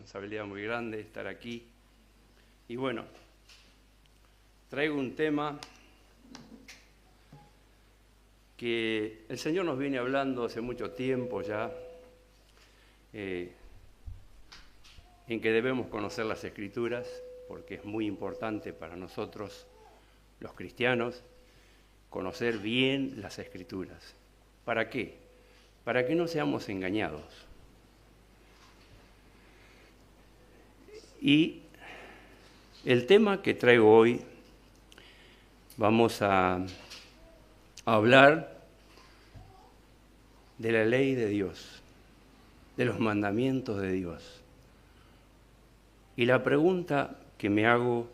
responsabilidad muy grande estar aquí. Y bueno, traigo un tema que el Señor nos viene hablando hace mucho tiempo ya, en que debemos conocer las Escrituras, porque es muy importante para nosotros, los cristianos, conocer bien las Escrituras. ¿Para qué? Para que no seamos engañados. Y el tema que traigo hoy, vamos a hablar de la ley de Dios, de los mandamientos de Dios. Y la pregunta que me hago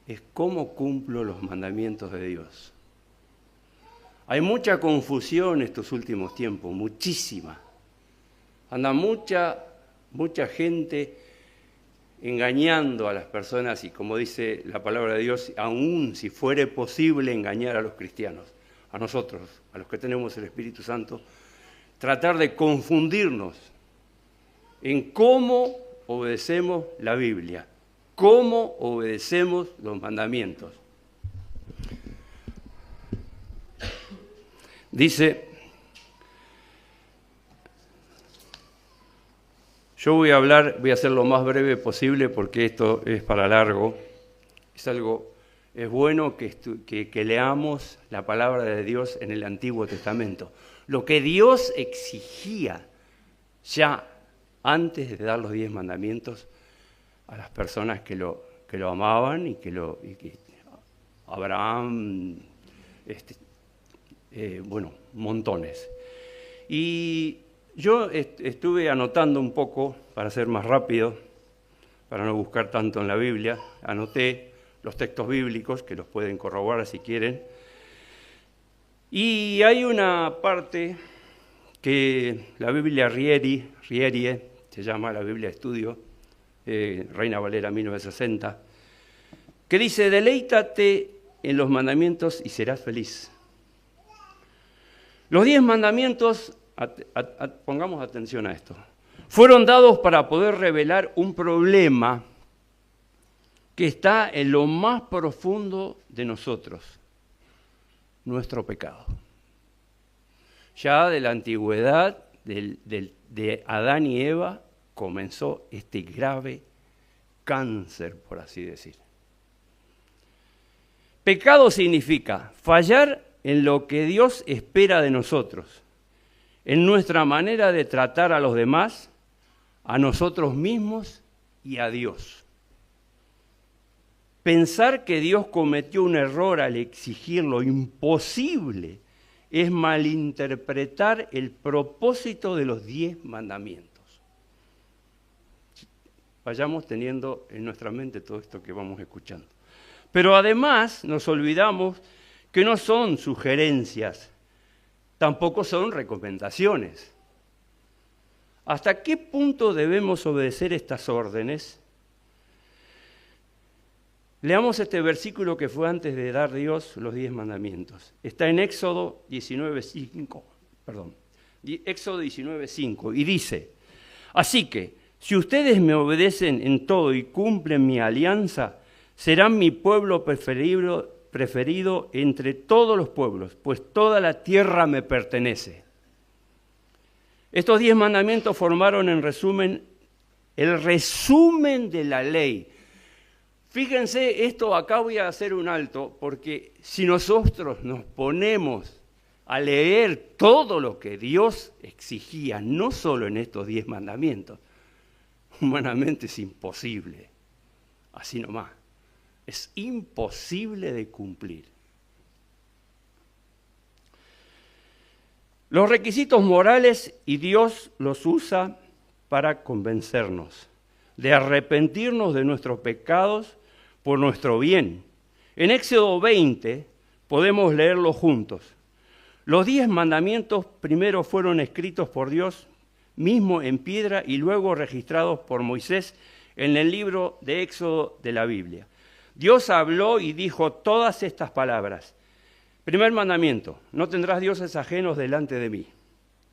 es ¿cómo cumplo los mandamientos de Dios? Hay mucha confusión estos últimos tiempos, muchísima. Anda mucha gente engañando a las personas y, como dice la palabra de Dios, aún si fuere posible engañar a los cristianos, a nosotros, a los que tenemos el Espíritu Santo, tratar de confundirnos en cómo obedecemos la Biblia, cómo obedecemos los mandamientos. Dice, yo voy a hacer lo más breve posible porque esto es para largo. Es bueno que leamos la palabra de Dios en el Antiguo Testamento. Lo que Dios exigía ya antes de dar los 10 mandamientos a las personas que lo amaban y que Abraham, montones. Y yo estuve anotando un poco, para ser más rápido, para no buscar tanto en la Biblia, anoté los textos bíblicos, que los pueden corroborar si quieren. Y hay una parte que la Biblia Rierie, se llama la Biblia de Estudio, Reina Valera 1960, que dice, deleítate en los mandamientos y serás feliz. Los 10 mandamientos, pongamos atención a esto, fueron dados para poder revelar un problema que está en lo más profundo de nosotros, nuestro pecado. Ya de la antigüedad de Adán y Eva comenzó este grave cáncer, por así decir. Pecado significa fallar en lo que Dios espera de nosotros, en nuestra manera de tratar a los demás, a nosotros mismos y a Dios. Pensar que Dios cometió un error al exigir lo imposible es malinterpretar el propósito de los 10 mandamientos. Vayamos teniendo en nuestra mente todo esto que vamos escuchando. Pero además nos olvidamos que no son sugerencias, tampoco son recomendaciones. ¿Hasta qué punto debemos obedecer estas órdenes? Leamos este versículo que fue antes de dar Dios los 10 mandamientos. Está en Éxodo 19:5 y dice, así que si ustedes me obedecen en todo y cumplen mi alianza, serán mi pueblo preferido entre todos los pueblos, pues toda la tierra me pertenece. Estos 10 mandamientos formaron en resumen el resumen de la ley. Fíjense, acá voy a hacer un alto, porque si nosotros nos ponemos a leer todo lo que Dios exigía, no solo en estos 10 mandamientos, humanamente es imposible, así nomás, es imposible de cumplir. Los requisitos morales y Dios los usa para convencernos de arrepentirnos de nuestros pecados por nuestro bien. En Éxodo 20 podemos leerlo juntos. Los 10 mandamientos primero fueron escritos por Dios mismo en piedra y luego registrados por Moisés en el libro de Éxodo de la Biblia. Dios habló y dijo todas estas palabras. Primer mandamiento, no tendrás dioses ajenos delante de mí.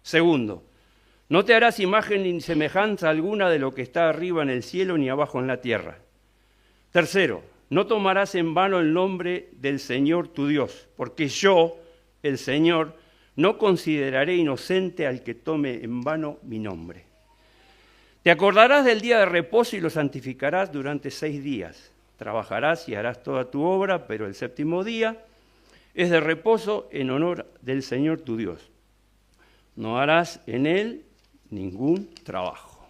Segundo, No te harás imagen ni semejanza alguna de lo que está arriba en el cielo ni abajo en la tierra. Tercero, no tomarás en vano el nombre del Señor tu Dios, porque yo, el Señor, no consideraré inocente al que tome en vano mi nombre. Te acordarás del día de reposo y lo santificarás durante 6 días. Trabajarás y harás toda tu obra, pero el séptimo día es de reposo en honor del Señor tu Dios. No harás en él ningún trabajo.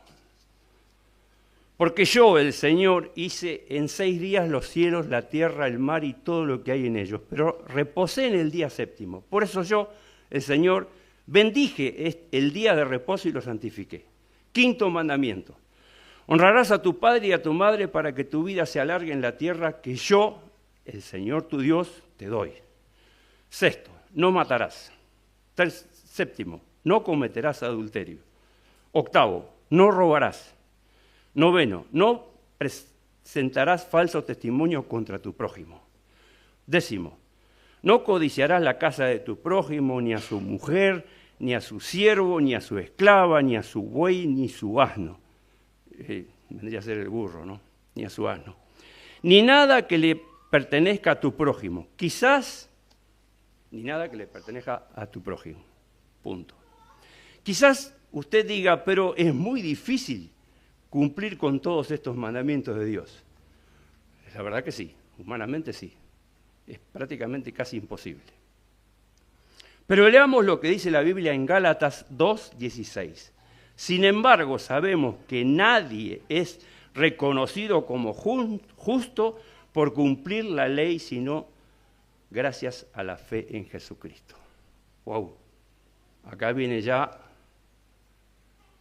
Porque yo, el Señor, hice en 6 días los cielos, la tierra, el mar y todo lo que hay en ellos, pero reposé en el día séptimo. Por eso yo, el Señor, bendije el día de reposo y lo santifiqué. Quinto mandamiento. Honrarás a tu padre y a tu madre para que tu vida se alargue en la tierra que yo, el Señor tu Dios, te doy. Sexto, no matarás. Séptimo, no cometerás adulterio. Octavo, no robarás. Noveno, no presentarás falso testimonio contra tu prójimo. Décimo, no codiciarás la casa de tu prójimo, ni a su mujer, ni a su siervo, ni a su esclava, ni a su buey, ni su asno. Vendría a ser el burro, ¿no? Ni a su asno. Ni nada que le pertenezca a tu prójimo. Quizás, ni nada que le pertenezca a tu prójimo. Punto. Quizás usted diga, pero es muy difícil cumplir con todos estos mandamientos de Dios. La verdad que sí, humanamente sí. Es prácticamente casi imposible. Pero leamos lo que dice la Biblia en Gálatas 2:16. Sin embargo, sabemos que nadie es reconocido como justo por cumplir la ley, sino gracias a la fe en Jesucristo. Wow, acá viene ya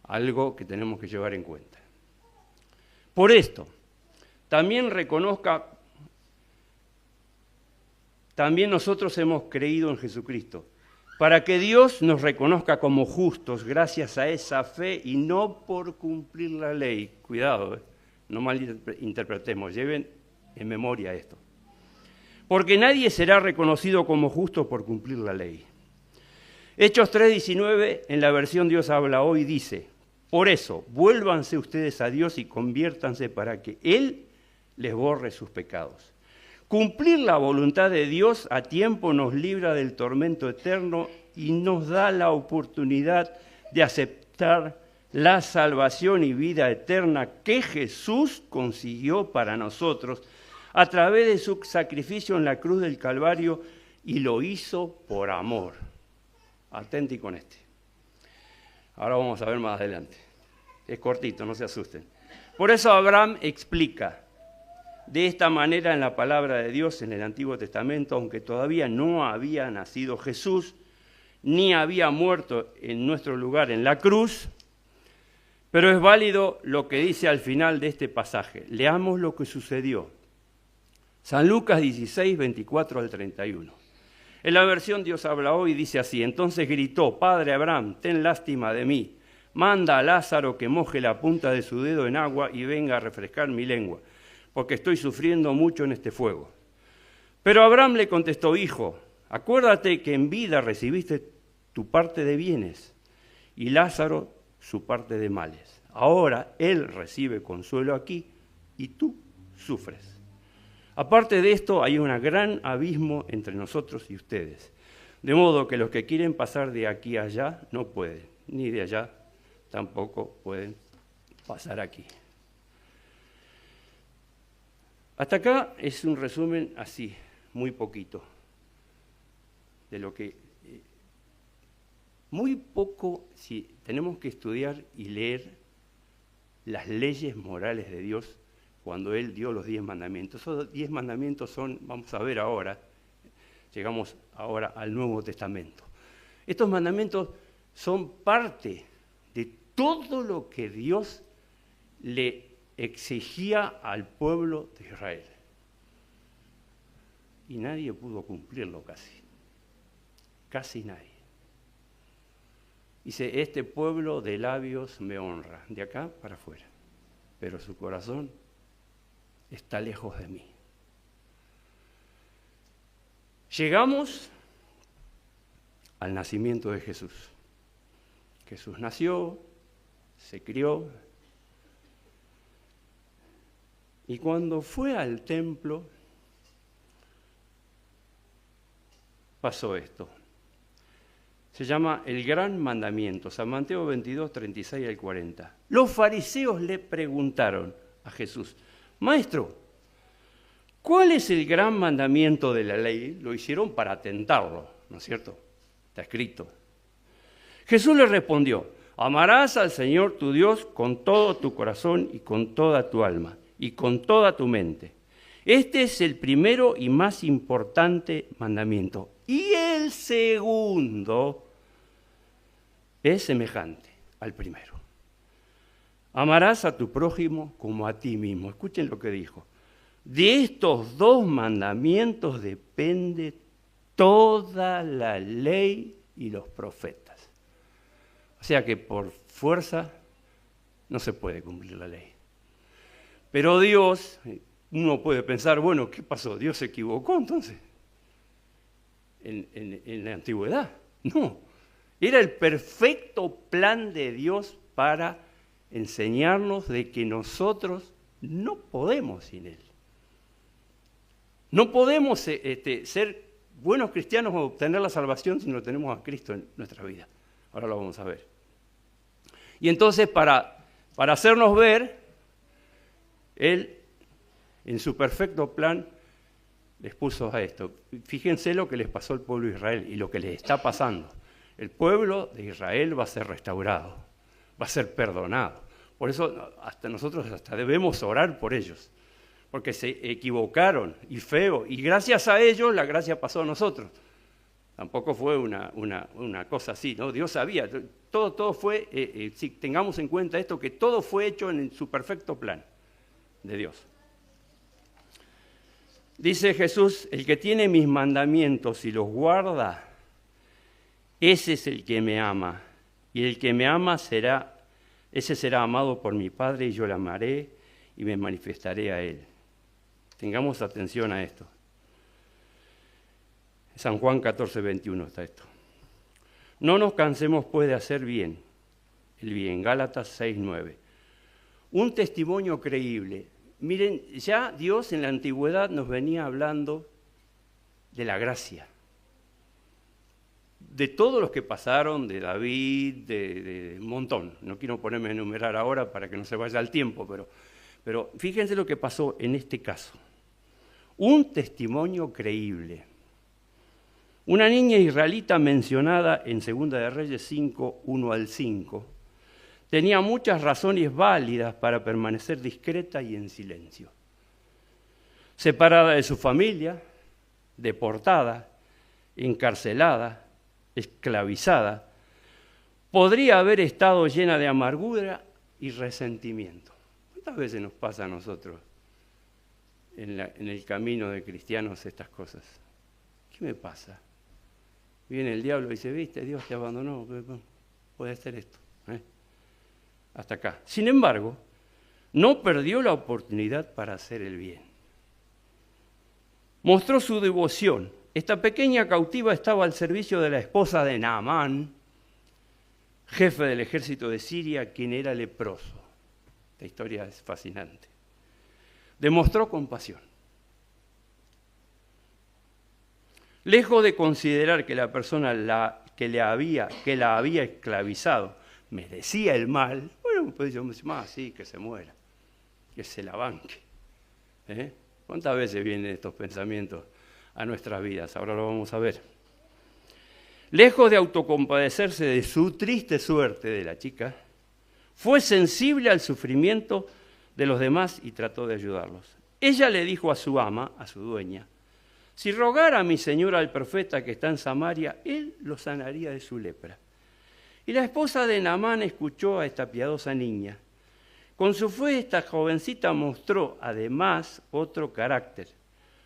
algo que tenemos que llevar en cuenta. Por esto, también nosotros hemos creído en Jesucristo, para que Dios nos reconozca como justos gracias a esa fe y no por cumplir la ley. Cuidado, no malinterpretemos, lleven en memoria esto. Porque nadie será reconocido como justo por cumplir la ley. Hechos 3:19, en la versión Dios habla hoy, dice: por eso, vuélvanse ustedes a Dios y conviértanse para que Él les borre sus pecados. Cumplir la voluntad de Dios a tiempo nos libra del tormento eterno y nos da la oportunidad de aceptar la salvación y vida eterna que Jesús consiguió para nosotros a través de su sacrificio en la cruz del Calvario, y lo hizo por amor. Atenti con este. Ahora vamos a ver más adelante. Es cortito, no se asusten. Por eso Abraham explica de esta manera en la palabra de Dios en el Antiguo Testamento, aunque todavía no había nacido Jesús, ni había muerto en nuestro lugar en la cruz, pero es válido lo que dice al final de este pasaje. Leamos lo que sucedió. San Lucas 16, 24 al 31. En la versión Dios habla hoy dice así: entonces gritó: Padre Abraham, ten lástima de mí. Manda a Lázaro que moje la punta de su dedo en agua y venga a refrescar mi lengua, porque estoy sufriendo mucho en este fuego. Pero Abraham le contestó: Hijo, acuérdate que en vida recibiste tu parte de bienes y Lázaro su parte de males. Ahora él recibe consuelo aquí y tú sufres. Aparte de esto, hay un gran abismo entre nosotros y ustedes, de modo que los que quieren pasar de aquí a allá no pueden, ni de allá tampoco pueden pasar aquí. Hasta acá es un resumen así, muy poquito, de lo que, muy poco, si tenemos que estudiar y leer las leyes morales de Dios cuando Él dio los 10 mandamientos. Esos 10 mandamientos son, vamos a ver ahora, llegamos ahora al Nuevo Testamento. Estos mandamientos son parte de todo lo que Dios le exigía al pueblo de Israel. Y nadie pudo cumplirlo casi nadie. Dice: este pueblo de labios me honra, de acá para afuera, pero su corazón está lejos de mí. Llegamos al nacimiento de Jesús. Jesús nació, se crió. Y cuando fue al templo, pasó esto. Se llama el Gran Mandamiento, San Mateo 22, 36 al 40. Los fariseos le preguntaron a Jesús, Maestro, ¿cuál es el gran mandamiento de la ley? Lo hicieron para tentarlo, ¿no es cierto? Está escrito. Jesús le respondió, amarás al Señor tu Dios con todo tu corazón y con toda tu alma y con toda tu mente. Este es el primero y más importante mandamiento. Y el segundo es semejante al primero. Amarás a tu prójimo como a ti mismo. Escuchen lo que dijo. De estos dos mandamientos depende toda la ley y los profetas. O sea que por fuerza no se puede cumplir la ley. Pero Dios, uno puede pensar, bueno, ¿qué pasó? ¿Dios se equivocó entonces? En la antigüedad. No, era el perfecto plan de Dios para enseñarnos de que nosotros no podemos sin Él. No podemos ser buenos cristianos o obtener la salvación si no tenemos a Cristo en nuestra vida. Ahora lo vamos a ver. Y entonces para hacernos ver, Él en su perfecto plan les puso a esto. Fíjense lo que les pasó al pueblo de Israel y lo que les está pasando. El pueblo de Israel va a ser restaurado, va a ser perdonado. Por eso nosotros debemos orar por ellos, porque se equivocaron y feo, y gracias a ellos la gracia pasó a nosotros. Tampoco fue una cosa así, ¿no? Dios sabía, todo fue, si tengamos en cuenta esto, que todo fue hecho en su perfecto plan de Dios. Dice Jesús, el que tiene mis mandamientos y los guarda, ese es el que me ama. Y el que me ama ese será amado por mi Padre y yo le amaré y me manifestaré a él. Tengamos atención a esto. San Juan 14, 21 está esto. No nos cansemos pues de hacer bien, el bien. Gálatas 6, 9. Un testimonio creíble. Miren, ya Dios en la antigüedad nos venía hablando de la gracia. De todos los que pasaron, de David, de un montón. No quiero ponerme a enumerar ahora para que no se vaya el tiempo, pero fíjense lo que pasó en este caso. Un testimonio creíble. Una niña israelita mencionada en 2 de Reyes 5, 1 al 5, tenía muchas razones válidas para permanecer discreta y en silencio. Separada de su familia, deportada, encarcelada, esclavizada, podría haber estado llena de amargura y resentimiento. ¿Cuántas veces nos pasa a nosotros en el camino de cristianos estas cosas? ¿Qué me pasa? Viene el diablo y dice, viste, Dios te abandonó, puede ser esto. Hasta acá. Sin embargo, no perdió la oportunidad para hacer el bien. Mostró su devoción. Esta pequeña cautiva estaba al servicio de la esposa de Naamán, jefe del ejército de Siria, quien era leproso. Esta historia es fascinante. Demostró compasión. Lejos de considerar que la persona que la había esclavizado merecía el mal, bueno, pues yo me decía, sí, que se muera, que se la banque. ¿Cuántas veces vienen estos pensamientos a nuestras vidas? Ahora lo vamos a ver. Lejos de autocompadecerse de su triste suerte de la chica, fue sensible al sufrimiento de los demás y trató de ayudarlos. Ella le dijo a su ama, a su dueña, si rogara a mi señor al profeta que está en Samaria, él lo sanaría de su lepra. Y la esposa de Naamán escuchó a esta piadosa niña. Con su fe esta jovencita mostró además otro carácter.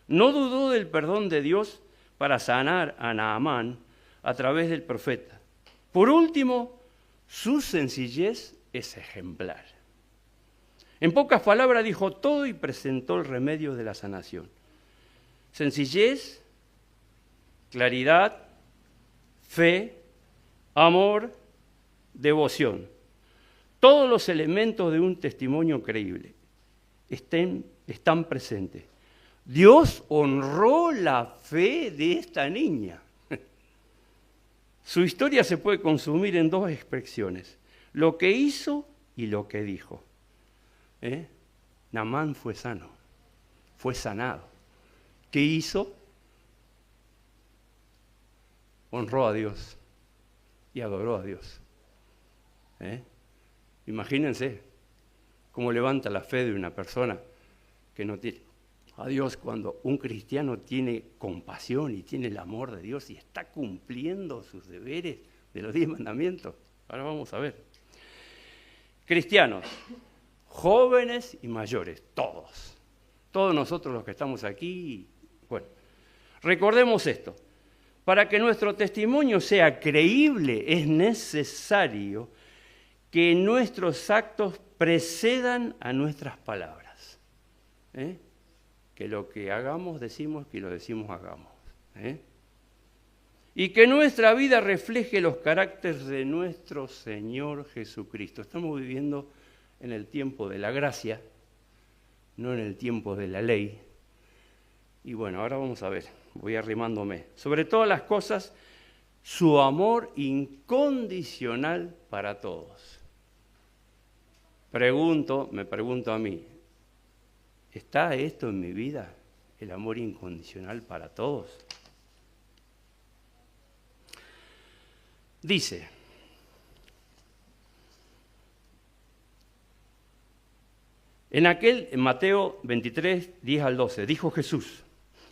No dudó del perdón de Dios para sanar a Naamán a través del profeta. Por último, su sencillez es ejemplar. En pocas palabras dijo todo y presentó el remedio de la sanación. Sencillez, claridad, fe, amor, devoción. todos los elementos de un testimonio creíble están presentes. Dios honró la fe de esta niña. Su historia se puede consumir en dos expresiones: lo que hizo y lo que dijo. Naamán fue sano, fue sanado. ¿Qué hizo? Honró a Dios y adoró a Dios. Imagínense cómo levanta la fe de una persona que no tiene a Dios, cuando un cristiano tiene compasión y tiene el amor de Dios y está cumpliendo sus deberes de los 10 mandamientos. Ahora vamos a ver. Cristianos, jóvenes y mayores, todos nosotros los que estamos aquí, bueno, recordemos esto: para que nuestro testimonio sea creíble es necesario que nuestros actos precedan a nuestras palabras. Que lo que hagamos decimos, que lo decimos hagamos. Y que nuestra vida refleje los caracteres de nuestro Señor Jesucristo. Estamos viviendo en el tiempo de la gracia, no en el tiempo de la ley. Y bueno, ahora vamos a ver, voy arrimándome. Sobre todas las cosas, su amor incondicional para todos. Me pregunto a mí, ¿está esto en mi vida? El amor incondicional para todos. Dice, en Mateo 23, 10 al 12, dijo Jesús: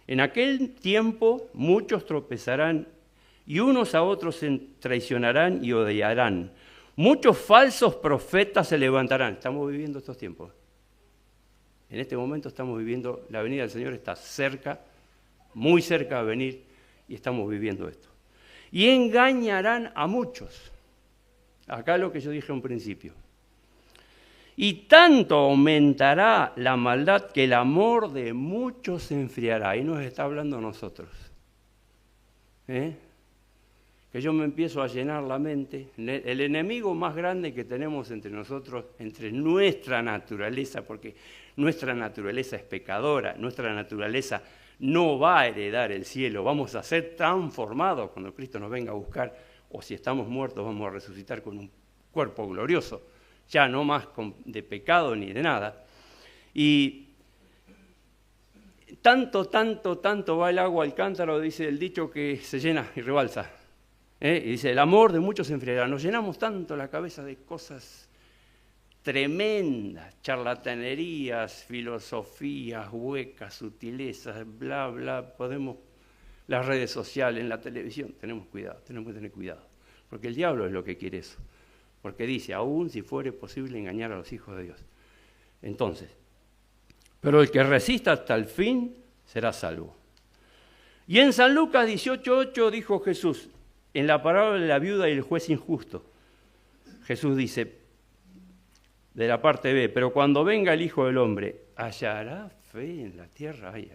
en aquel tiempo muchos tropezarán y unos a otros se traicionarán y odiarán. Muchos falsos profetas se levantarán. Estamos viviendo estos tiempos. En este momento estamos viviendo, la venida del Señor está cerca, muy cerca de venir, y estamos viviendo esto. Y engañarán a muchos. Acá lo que yo dije a un principio. Y tanto aumentará la maldad que el amor de muchos se enfriará. Ahí nos está hablando a nosotros. Que yo me empiezo a llenar la mente. El enemigo más grande que tenemos entre nosotros, entre nuestra naturaleza, porque nuestra naturaleza es pecadora, nuestra naturaleza no va a heredar el cielo, vamos a ser transformados cuando Cristo nos venga a buscar, o si estamos muertos vamos a resucitar con un cuerpo glorioso, ya no más de pecado ni de nada. Y tanto va el agua al cántaro, dice el dicho, que se llena y rebalsa. Y dice, el amor de muchos se enfriará. Nos llenamos tanto la cabeza de cosas tremendas, charlatanerías, filosofías huecas, sutilezas, bla, bla. Las redes sociales, en la televisión, tenemos que tener cuidado. Porque el diablo es lo que quiere eso. Porque dice, aún si fuere posible engañar a los hijos de Dios. Entonces, pero el que resista hasta el fin será salvo. Y en San Lucas 18:8 dijo Jesús, en la parábola de la viuda y el juez injusto, Jesús dice, de la parte B, pero cuando venga el Hijo del Hombre, ¿hallará fe en la tierra? Ay.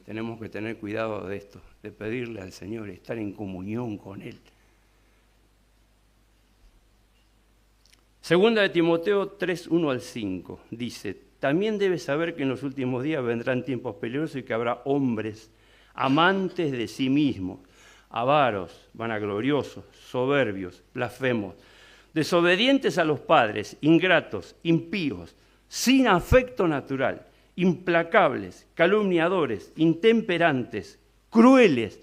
Tenemos que tener cuidado de esto, de pedirle al Señor, estar en comunión con Él. Segunda de Timoteo 3, 1 al 5, dice, también debes saber que en los últimos días vendrán tiempos peligrosos y que habrá hombres amantes de sí mismos, avaros, vanagloriosos, soberbios, blasfemos, desobedientes a los padres, ingratos, impíos, sin afecto natural, implacables, calumniadores, intemperantes, crueles,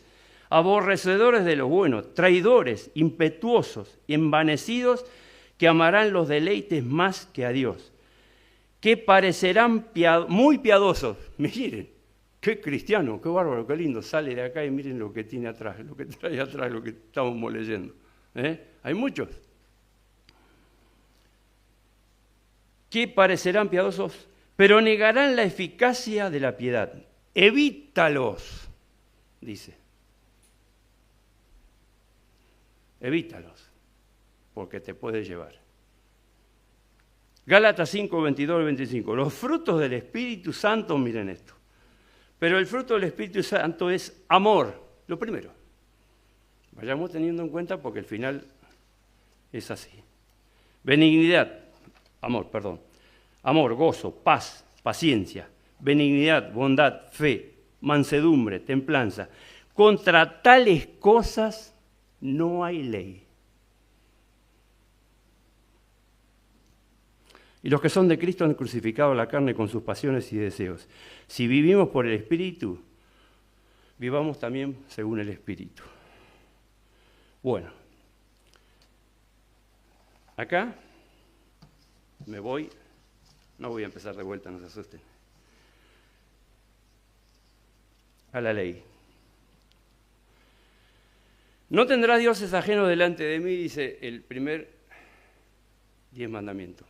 aborrecedores de lo bueno, traidores, impetuosos, envanecidos, que amarán los deleites más que a Dios, que parecerán muy piadosos. Miren, qué cristiano, qué bárbaro, qué lindo, sale de acá y miren lo que tiene atrás, lo que trae atrás, lo que estamos leyendo. Hay muchos. Que parecerán piadosos, pero negarán la eficacia de la piedad. Evítalos, dice. Evítalos, porque te puede llevar. Gálatas 5, 22 y 25. Los frutos del Espíritu Santo, miren esto. Pero el fruto del Espíritu Santo es amor, lo primero. Vayamos teniendo en cuenta porque el final es así. Benignidad, amor, gozo, paz, paciencia, benignidad, bondad, fe, mansedumbre, templanza. Contra tales cosas no hay ley. Y los que son de Cristo han crucificado la carne con sus pasiones y deseos. Si vivimos por el Espíritu, vivamos también según el Espíritu. Bueno, acá me voy, no voy a empezar de vuelta, no se asusten, a la ley. No tendrás dioses ajenos delante de mí, dice el primer 10 mandamientos.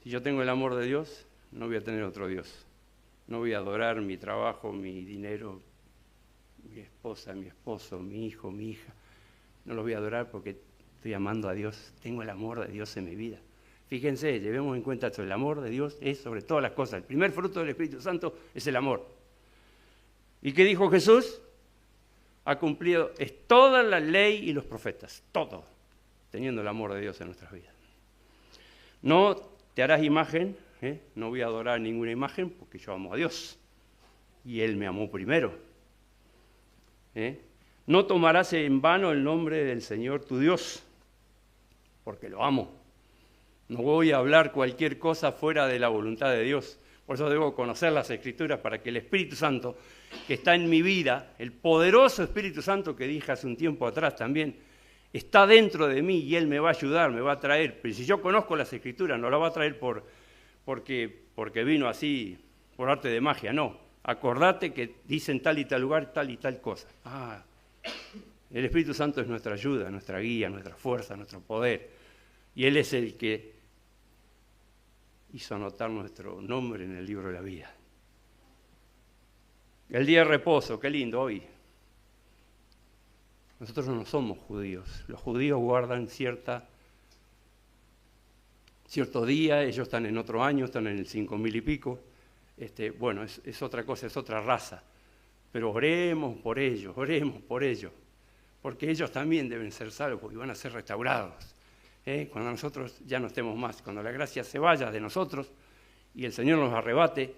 Si yo tengo el amor de Dios, no voy a tener otro Dios. No voy a adorar mi trabajo, mi dinero, mi esposa, mi esposo, mi hijo, mi hija. No los voy a adorar porque estoy amando a Dios. Tengo el amor de Dios en mi vida. Fíjense, llevemos en cuenta esto. El amor de Dios es sobre todas las cosas. El primer fruto del Espíritu Santo es el amor. ¿Y qué dijo Jesús? Ha cumplido, es toda la ley y los profetas. Todo. Teniendo el amor de Dios en nuestras vidas. No te harás imagen, no voy a adorar ninguna imagen porque yo amo a Dios y Él me amó primero. No tomarás en vano el nombre del Señor tu Dios porque lo amo. No voy a hablar cualquier cosa fuera de la voluntad de Dios. Por eso debo conocer las Escrituras para que el Espíritu Santo que está en mi vida, el poderoso Espíritu Santo que dije hace un tiempo atrás también, está dentro de mí y Él me va a ayudar, me va a traer. Pero si yo conozco las Escrituras, no la va a traer porque vino así, por arte de magia, no. Acordate que dicen tal y tal lugar, tal y tal cosa. El Espíritu Santo es nuestra ayuda, nuestra guía, nuestra fuerza, nuestro poder. Y Él es el que hizo anotar nuestro nombre en el libro de la vida. El día de reposo, qué lindo hoy. Nosotros no somos judíos. Los judíos guardan cierto día, ellos están en otro año, están en el 5000 y pico. Bueno, es otra cosa, es otra raza. Pero oremos por ellos, porque ellos también deben ser salvos y van a ser restaurados. Cuando nosotros ya no estemos más, cuando la gracia se vaya de nosotros y el Señor nos arrebate,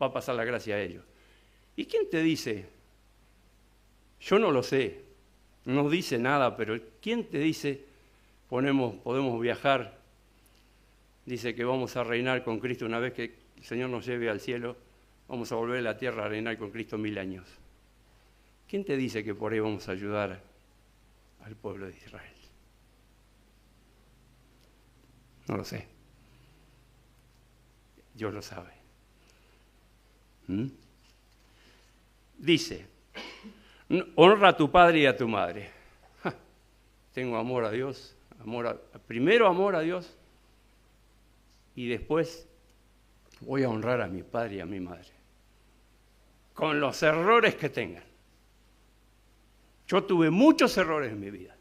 va a pasar la gracia a ellos. ¿Y quién te dice? Yo no lo sé. No dice nada, pero ¿quién te dice podemos viajar? Dice que vamos a reinar con Cristo una vez que el Señor nos lleve al cielo, vamos a volver a la tierra a reinar con Cristo 1000 años. ¿Quién te dice que por ahí vamos a ayudar al pueblo de Israel? No lo sé. Dios lo sabe. Dice, honra a tu padre y a tu madre. Tengo amor a Dios, primero amor a Dios y después voy a honrar a mi padre y a mi madre. Con los errores que tengan. Yo tuve muchos errores en mi vida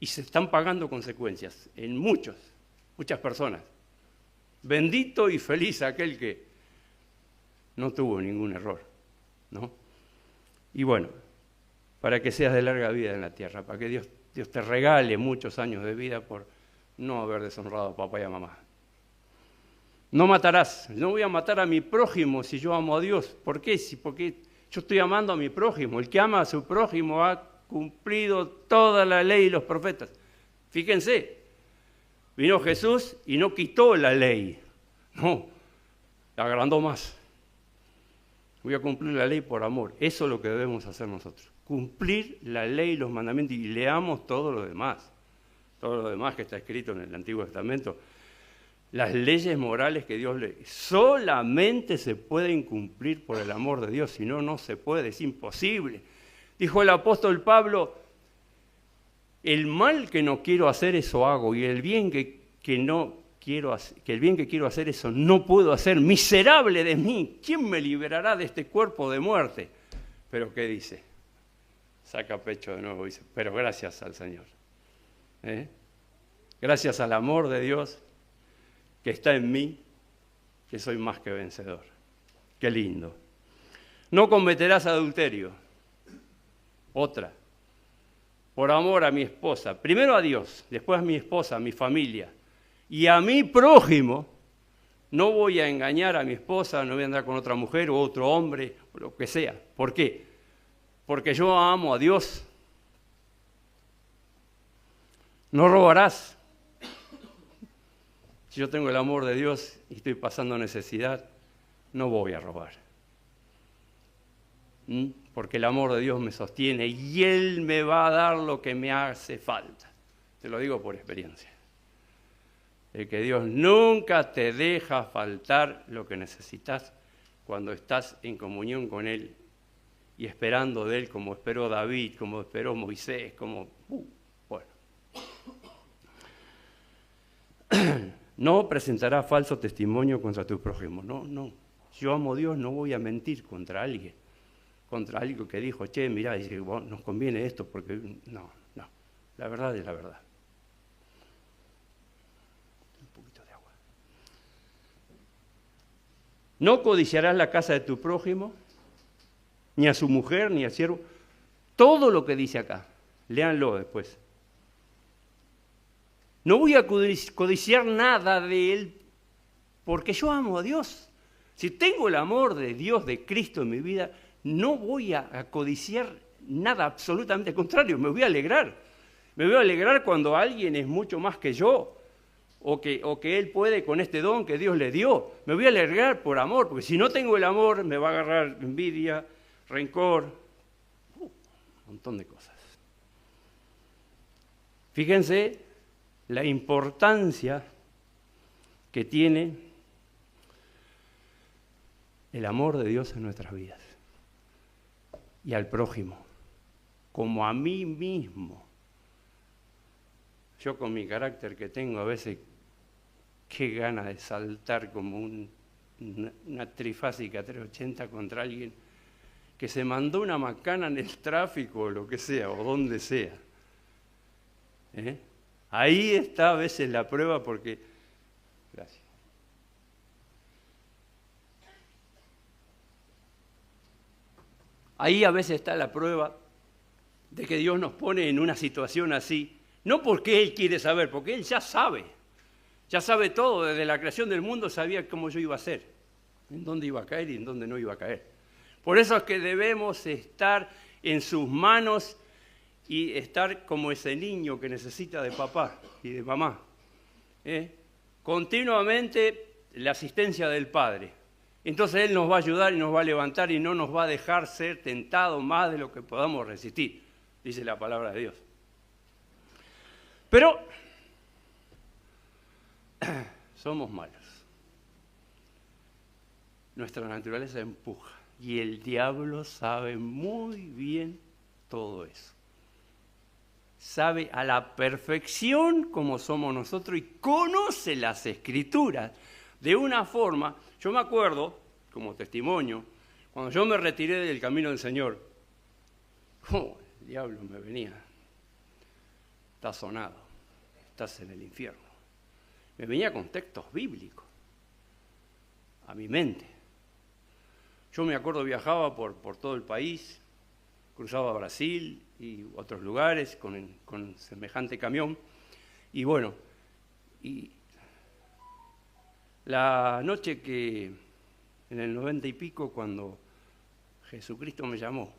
y se están pagando consecuencias en muchas personas. Bendito y feliz aquel que no tuvo ningún error, ¿no? Y bueno, para que seas de larga vida en la tierra, para que Dios te regale muchos años de vida por no haber deshonrado a papá y a mamá. No matarás, no voy a matar a mi prójimo si yo amo a Dios. ¿Por qué? Porque yo estoy amando a mi prójimo. El que ama a su prójimo ha cumplido toda la ley y los profetas. Fíjense, vino Jesús y no quitó la ley, no, la agrandó más. Voy a cumplir la ley por amor. Eso es lo que debemos hacer nosotros. Cumplir la ley y los mandamientos y leamos todo lo demás. Todo lo demás que está escrito en el Antiguo Testamento. Las leyes morales que Dios le... solamente se pueden cumplir por el amor de Dios. Si no, no se puede. Es imposible. Dijo el apóstol Pablo, el mal que no quiero hacer, eso hago. Y el bien que el bien que quiero hacer, eso no puedo hacer. Miserable de mí, ¿quién me liberará de este cuerpo de muerte? Pero ¿qué dice? Saca pecho de nuevo, dice, pero gracias al Señor. Gracias al amor de Dios que está en mí, que soy más que vencedor. Qué lindo. No cometerás adulterio. Otra. por amor a mi esposa, primero a Dios, después a mi esposa, a mi familia, y a mi prójimo, no voy a engañar a mi esposa, no voy a andar con otra mujer o otro hombre, o lo que sea. ¿Por qué? Porque yo amo a Dios. No robarás. Si yo tengo el amor de Dios y estoy pasando necesidad, no voy a robar. Porque el amor de Dios me sostiene y Él me va a dar lo que me hace falta. Te lo digo por experiencia. El que Dios nunca te deja faltar lo que necesitas cuando estás en comunión con Él y esperando de Él, como esperó David, como esperó Moisés, como... bueno. No presentarás falso testimonio contra tu prójimo. No. Si yo amo a Dios, no voy a mentir contra alguien que dijo, che, mirá, dice, bueno, nos conviene esto, porque no. La verdad es la verdad. Un poquito de agua. No codiciarás la casa de tu prójimo, ni a su mujer, ni a siervo. Todo lo que dice acá, léanlo después. No voy a codiciar nada de él, porque yo amo a Dios. Si tengo el amor de Dios, de Cristo en mi vida, no voy a codiciar nada, absolutamente al contrario, me voy a alegrar. Me voy a alegrar cuando alguien es mucho más que yo, o que él puede con este don que Dios le dio. Me voy a alegrar por amor, porque si no tengo el amor, me va a agarrar envidia, rencor, un montón de cosas. Fíjense la importancia que tiene el amor de Dios en nuestras vidas y al prójimo, como a mí mismo. Yo con mi carácter que tengo a veces, qué gana de saltar como una trifásica 380 contra alguien que se mandó una macana en el tráfico o lo que sea, o donde sea. Ahí está a veces la prueba porque... Gracias. Ahí a veces está la prueba de que Dios nos pone en una situación así, no porque Él quiere saber, porque Él ya sabe todo, desde la creación del mundo sabía cómo yo iba a ser, en dónde iba a caer y en dónde no iba a caer. Por eso es que debemos estar en sus manos y estar como ese niño que necesita de papá y de mamá. Continuamente la asistencia del Padre. Entonces Él nos va a ayudar y nos va a levantar y no nos va a dejar ser tentados más de lo que podamos resistir, dice la palabra de Dios. Pero somos malos. Nuestra naturaleza empuja y el diablo sabe muy bien todo eso. Sabe a la perfección cómo somos nosotros y conoce las Escrituras de una forma. Yo me acuerdo, como testimonio, cuando yo me retiré del camino del Señor, el diablo me venía, estás sonado, estás en el infierno. Me venía con textos bíblicos a mi mente. Yo me acuerdo viajaba por todo el país, cruzaba Brasil y otros lugares con semejante camión. Y bueno, y la noche que, en el 90 y pico, cuando Jesucristo me llamó,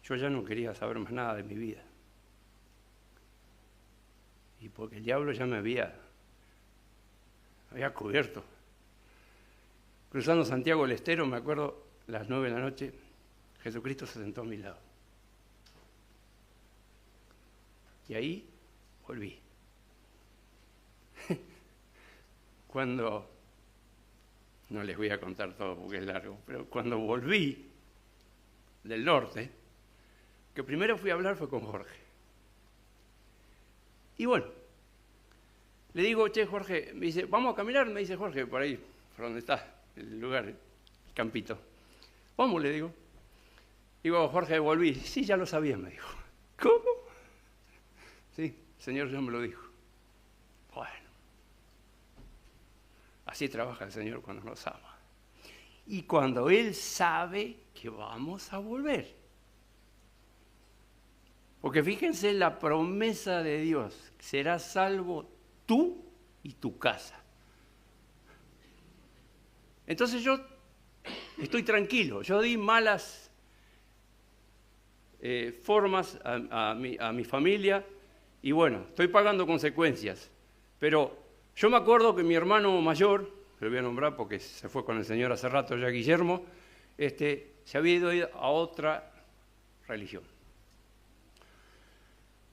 yo ya no quería saber más nada de mi vida. Y porque el diablo ya me había cubierto. Cruzando Santiago del Estero, me acuerdo, las 9 de la noche, Jesucristo se sentó a mi lado. Y ahí volví. Cuando, no les voy a contar todo porque es largo, pero cuando volví del norte, que primero fui a hablar fue con Jorge. Y bueno, le digo, che, Jorge, me dice, vamos a caminar, me dice Jorge, por ahí, por donde está el lugar, el campito. Vamos, le digo. Digo, Jorge, volví. Sí, ya lo sabía, me dijo. ¿Cómo? Sí, el Señor ya me lo dijo. Bueno, así trabaja el Señor cuando nos ama. Y cuando Él sabe que vamos a volver. Porque fíjense la promesa de Dios, serás salvo tú y tu casa. Entonces yo estoy tranquilo, yo di malas formas a mi familia y bueno, estoy pagando consecuencias. Pero yo me acuerdo que mi hermano mayor, lo voy a nombrar porque se fue con el Señor hace rato ya, Guillermo, se había ido a otra religión.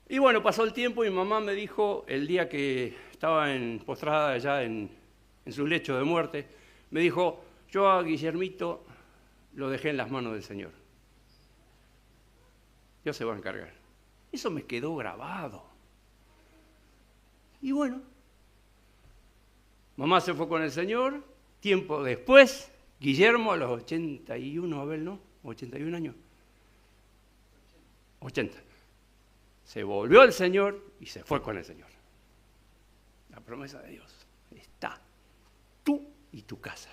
Y bueno, pasó el tiempo y mi mamá me dijo, el día que estaba postrada ya en su lecho de muerte, me dijo, yo a Guillermito lo dejé en las manos del Señor. Dios se va a encargar. Eso me quedó grabado. Y bueno, mamá se fue con el Señor, tiempo después, Guillermo a los 81, Abel, ¿no? 81 años. 80. Se volvió al Señor y se fue con el Señor. La promesa de Dios está. Tú y tu casa.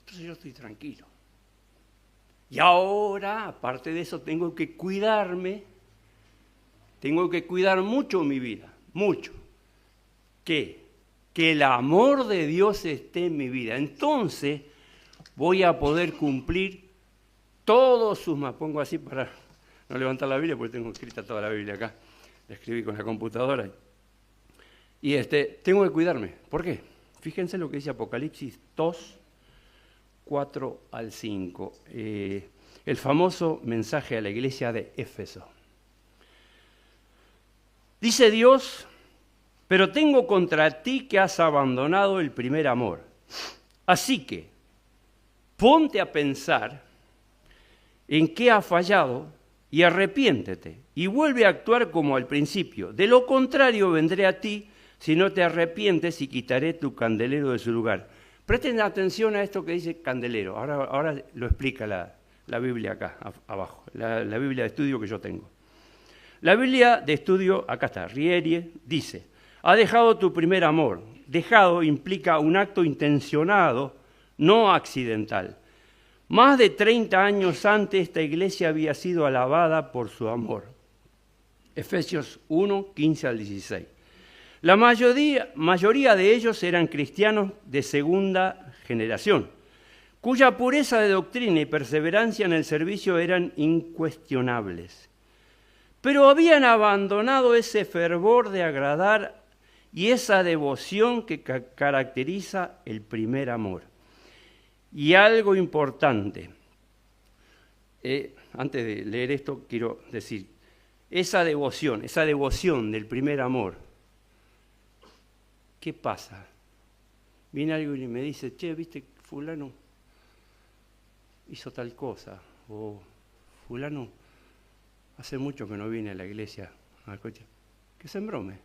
Entonces yo estoy tranquilo. Y ahora, aparte de eso, tengo que cuidarme. Tengo que cuidar mucho mi vida. Mucho. Que el amor de Dios esté en mi vida. Entonces voy a poder cumplir todos sus... Me pongo así para no levantar la Biblia porque tengo escrita toda la Biblia acá. La escribí con la computadora. Y tengo que cuidarme. ¿Por qué? Fíjense lo que dice Apocalipsis 2, 4 al 5. El famoso mensaje a la iglesia de Éfeso. Dice Dios, pero tengo contra ti que has abandonado el primer amor. Así que ponte a pensar en qué has fallado y arrepiéntete y vuelve a actuar como al principio. De lo contrario vendré a ti si no te arrepientes y quitaré tu candelero de su lugar. Presten atención a esto que dice candelero. Ahora lo explica la Biblia acá abajo, la Biblia de estudio que yo tengo. La Biblia de estudio, acá está, Rieri, dice, ha dejado tu primer amor. Dejado implica un acto intencionado, no accidental. Más de 30 años antes esta iglesia había sido alabada por su amor. Efesios 1, 15 al 16. La mayoría de ellos eran cristianos de segunda generación, cuya pureza de doctrina y perseverancia en el servicio eran incuestionables. Pero habían abandonado ese fervor de agradar y esa devoción que caracteriza el primer amor. Y algo importante, antes de leer esto quiero decir, esa devoción del primer amor, ¿qué pasa? Viene alguien y me dice, che, viste, fulano hizo tal cosa, o fulano hace mucho que no viene a la iglesia, que se embrome.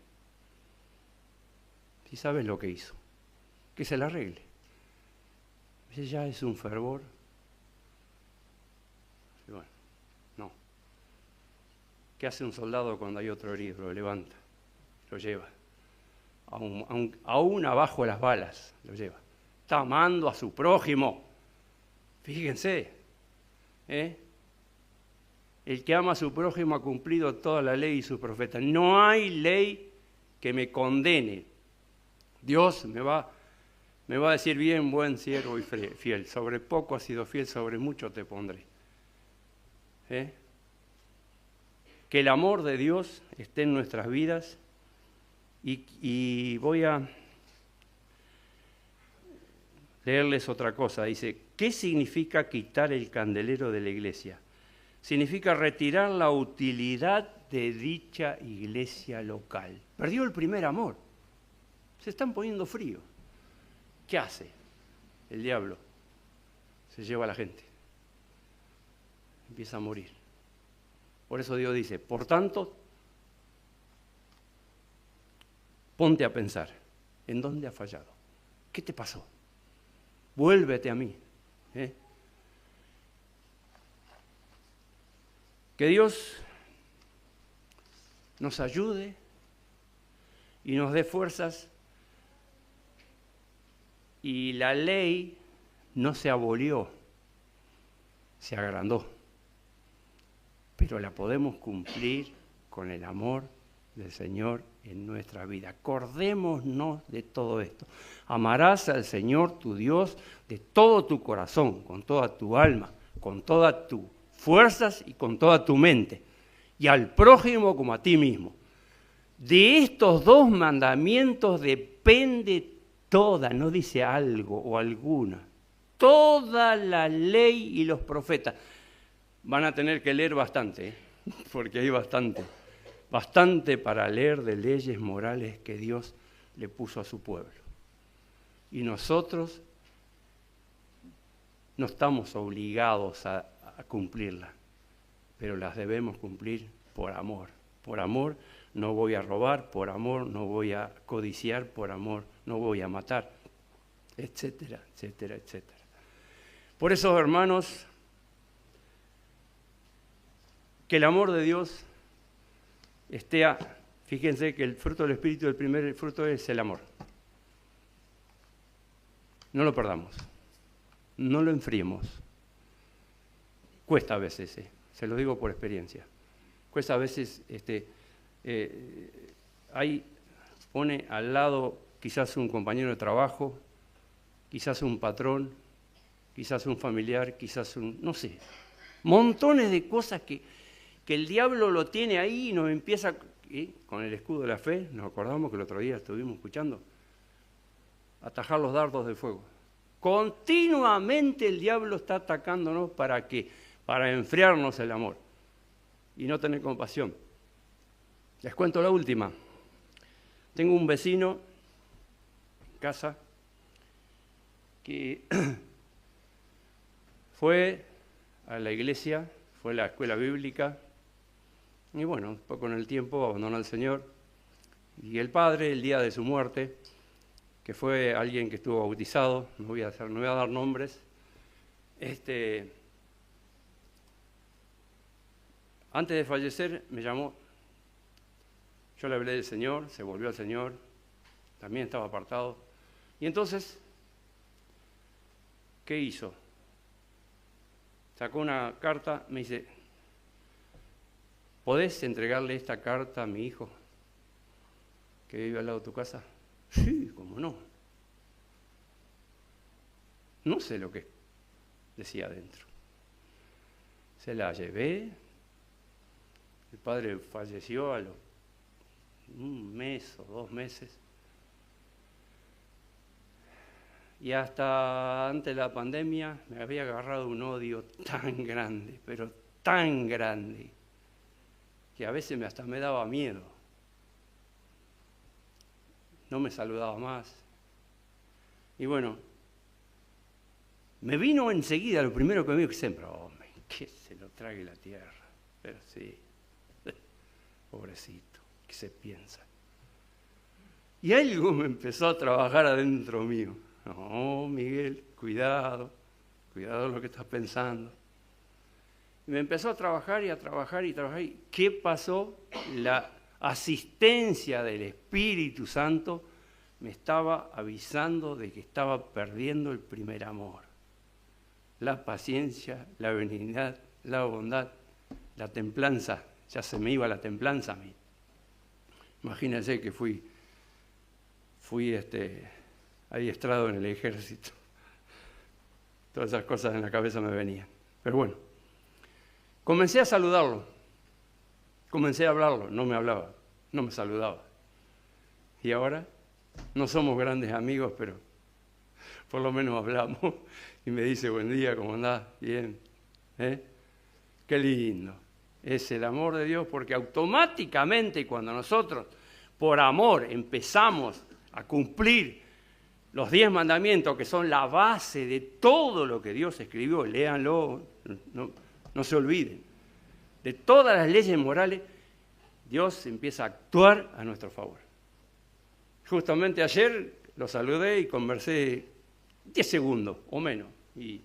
Si sabes lo que hizo, que se la arregle. Ese ya es un fervor. Y bueno, no. ¿Qué hace un soldado cuando hay otro herido? Lo levanta, lo lleva. Aún abajo de las balas, lo lleva. Está amando a su prójimo. Fíjense. El que ama a su prójimo ha cumplido toda la ley y sus profetas. No hay ley que me condene. Dios me va a decir, bien, buen siervo y fiel. Sobre poco has sido fiel, sobre mucho te pondré. Que el amor de Dios esté en nuestras vidas. Y voy a leerles otra cosa. Dice, ¿qué significa quitar el candelero de la iglesia? Significa retirar la utilidad de dicha iglesia local. Perdió el primer amor. Se están poniendo frío. ¿Qué hace el diablo? Se lleva a la gente. Empieza a morir. Por eso Dios dice, por tanto, ponte a pensar, ¿en dónde has fallado? ¿Qué te pasó? Vuélvete a mí. Que Dios nos ayude y nos dé fuerzas. Y la ley no se abolió, se agrandó. Pero la podemos cumplir con el amor del Señor en nuestra vida. Acordémonos de todo esto. Amarás al Señor tu Dios de todo tu corazón, con toda tu alma, con todas tus fuerzas y con toda tu mente, y al prójimo como a ti mismo. De estos dos mandamientos depende toda, no dice algo o alguna, toda la ley y los profetas. Van a tener que leer bastante, porque hay bastante para leer de leyes morales que Dios le puso a su pueblo. Y nosotros no estamos obligados a cumplirlas, pero las debemos cumplir por amor. Por amor no voy a robar, por amor no voy a codiciar, por amor no voy a matar, etcétera, etcétera, etcétera. Por eso, hermanos, que el amor de Dios esté fíjense que el fruto del Espíritu, el primer fruto es el amor. No lo perdamos, no lo enfriemos. Cuesta a veces, se lo digo por experiencia. Cuesta a veces, pone al lado quizás un compañero de trabajo, quizás un patrón, quizás un familiar, quizás no sé, montones de cosas que el diablo lo tiene ahí y nos empieza, con el escudo de la fe, nos acordamos que el otro día estuvimos escuchando, atajar los dardos de fuego. Continuamente el diablo está atacándonos para enfriarnos el amor y no tener compasión. Les cuento la última. Tengo un vecino en casa que fue a la iglesia, fue a la escuela bíblica y bueno, después con el tiempo abandonó al Señor. Y el padre, el día de su muerte, que fue alguien que estuvo bautizado, no voy a dar nombres, antes de fallecer me llamó, yo le hablé del Señor, se volvió al Señor, también estaba apartado. Y entonces, ¿qué hizo? Sacó una carta, me dice, ¿podés entregarle esta carta a mi hijo que vive al lado de tu casa? Sí, cómo no. No sé lo que decía adentro. Se la llevé. El padre falleció a los un mes o 2 meses. Y hasta antes de la pandemia me había agarrado un odio tan grande, pero tan grande, que a veces hasta me daba miedo. No me saludaba más. Y bueno, me vino enseguida, lo primero que me dijo, siempre, que se lo trague la tierra. Pero sí, pobrecito, ¿qué se piensa? Y algo me empezó a trabajar adentro mío. No, Miguel, cuidado lo que estás pensando. Y me empezó a trabajar y a trabajar y trabajar. ¿Y qué pasó? La asistencia del Espíritu Santo me estaba avisando de que estaba perdiendo el primer amor. La paciencia, la benignidad, la bondad, la templanza. Ya se me iba la templanza a mí. Imagínense que fui adiestrado en el ejército. Todas esas cosas en la cabeza me venían. Pero bueno, comencé a saludarlo. Comencé a hablarlo. No me hablaba, no me saludaba. Y ahora no somos grandes amigos, pero por lo menos hablamos. Y me dice, buen día, ¿cómo andás? Bien. Qué lindo. Es el amor de Dios, porque automáticamente cuando nosotros, por amor, empezamos a cumplir los 10 mandamientos, que son la base de todo lo que Dios escribió, léanlo, no se olviden. De todas las leyes morales, Dios empieza a actuar a nuestro favor. Justamente ayer lo saludé y conversé 10 segundos o menos, y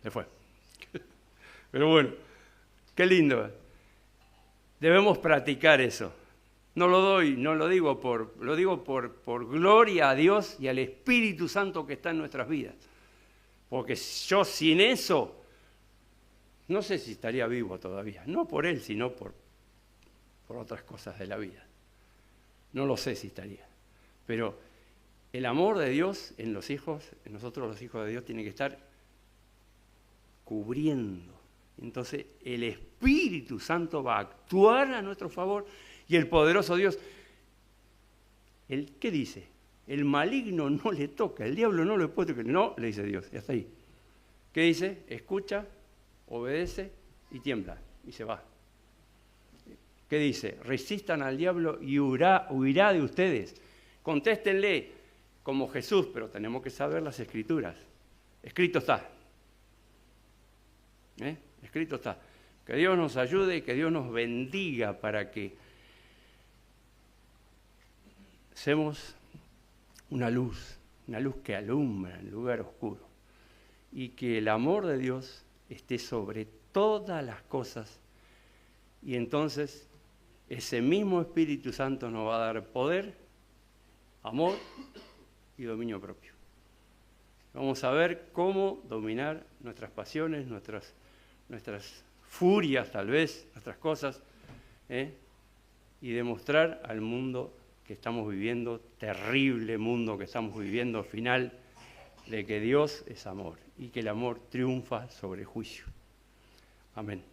se fue. Pero bueno, qué lindo. Debemos practicar eso. No lo digo por gloria a Dios y al Espíritu Santo que está en nuestras vidas. Porque yo sin eso, no sé si estaría vivo todavía. No por Él, sino por otras cosas de la vida. No lo sé si estaría. Pero el amor de Dios en los hijos, en nosotros los hijos de Dios, tiene que estar cubriendo. Entonces el Espíritu Santo va a actuar a nuestro favor y el poderoso Dios, ¿qué dice? El maligno no le toca, el diablo no le puede tocar. No, le dice Dios, y hasta ahí. ¿Qué dice? Escucha, obedece y tiembla, y se va. ¿Qué dice? Resistan al diablo y huirá de ustedes. Contéstenle como Jesús, pero tenemos que saber las Escrituras. Escrito está. Escrito está. Que Dios nos ayude y que Dios nos bendiga para que seamos una luz que alumbra en lugar oscuro. Y que el amor de Dios esté sobre todas las cosas. Y entonces ese mismo Espíritu Santo nos va a dar poder, amor y dominio propio. Vamos a ver cómo dominar nuestras pasiones, nuestras furias tal vez, nuestras cosas, y demostrar al mundo que estamos viviendo, terrible mundo que estamos viviendo al final, de que Dios es amor y que el amor triunfa sobre el juicio. Amén.